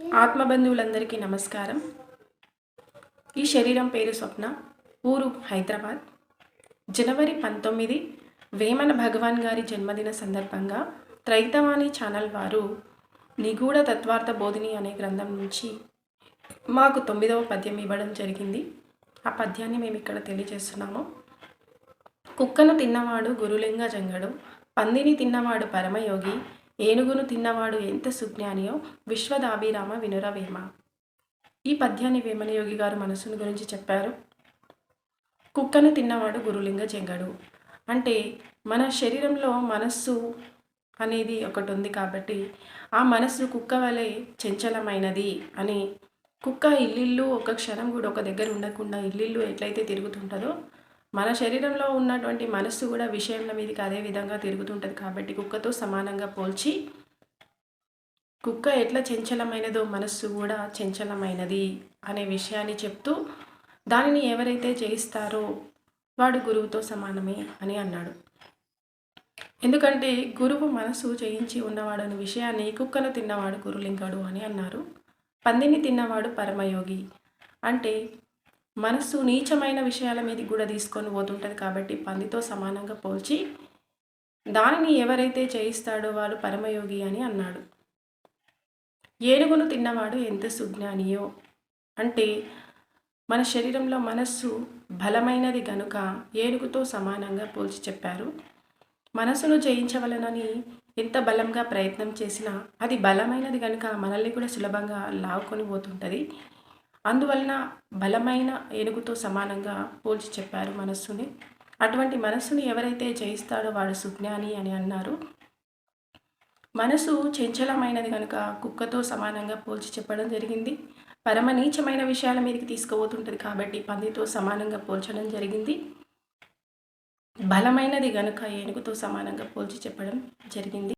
ఆత్మబంధువులందరికీ నమస్కారం. ఈ శరీరం పేరు స్వప్న, ఊరు హైదరాబాద్. జనవరి 19 వేమన భగవాన్ గారి జన్మదిన సందర్భంగా త్రైతవాణి ఛానల్ వారు నిగూఢ తత్వార్థ బోధిని అనే గ్రంథం నుంచి మాకు 9వ పద్యం ఇవ్వడం జరిగింది. ఆ పద్యాన్ని మేము ఇక్కడ తెలియజేస్తున్నాము. కుక్కను తిన్నవాడు గురులింగ జంగడు, పందిని తిన్నవాడు పరమయోగి, ఏనుగును తిన్నవాడు ఎంత సుజ్ఞానియో విశ్వదాభిరామ వినురవేమ. ఈ పద్యాన్ని వేమనయోగి గారు మనస్సును గురించి చెప్పారు. కుక్కను తిన్నవాడు గురులింగ జంగడు అంటే మన శరీరంలో మనస్సు అనేది ఒకటి ఉంది కాబట్టి ఆ మనస్సు కుక్క వలె చంచలమైనది అని. కుక్క ఇల్లిల్లు ఒక క్షణం కూడా ఒక దగ్గర ఉండకుండా ఇల్లిల్లు ఎట్లయితే తిరుగుతుంటుందో మన శరీరంలో ఉన్నటువంటి మనస్సు కూడా విషయంల మీదకి అదే విధంగా తిరుగుతుంటుంది. కాబట్టి కుక్కతో సమానంగా పోల్చి కుక్క ఎట్లా చంచలమైనదో మనస్సు కూడా చంచలమైనది అనే విషయాన్ని చెప్తూ దానిని ఎవరైతే జయిస్తారో వాడు గురువుతో సమానమే అని అన్నాడు. ఎందుకంటే గురువు మనసు జయించి ఉన్నవాడు అనే విషయాన్ని కుక్కను తిన్నవాడు గురులింగడు అని అన్నారు. పందిని తిన్నవాడు పరమయోగి అంటే మనస్సు నీచమైన విషయాల మీదకి కూడా తీసుకొని పోతుంటుంది. కాబట్టి పందితో సమానంగా పోల్చి దానిని ఎవరైతే జయిస్తాడో వాడు పరమయోగి అని అన్నాడు. ఏనుగును తిన్నవాడు ఎంత సుజ్ఞానియో అంటే మన శరీరంలో మనస్సు బలమైనది గనుక ఏనుగుతో సమానంగా పోల్చి చెప్పారు. మనసును జయించవలనని ఎంత బలంగా ప్రయత్నం చేసినా అది బలమైనది కనుక మనల్ని కూడా సులభంగా లావుకొని పోతుంటుంది. అందువలన బలమైన ఏనుగుతో సమానంగా పోల్చి చెప్పారు మనస్సుని. అటువంటి మనస్సుని ఎవరైతే జయిస్తాడో వాడు సుజ్ఞాని అని అన్నారు. మనసు చంచలమైనది కనుక కుక్కతో సమానంగా పోల్చి చెప్పడం జరిగింది. పరమ నీచమైన విషయాల మీదకి తీసుకుపోతుంటుంది కాబట్టి పందితో సమానంగా పోల్చడం జరిగింది. బలమైనది కనుక ఏనుగుతో సమానంగా పోల్చి చెప్పడం జరిగింది.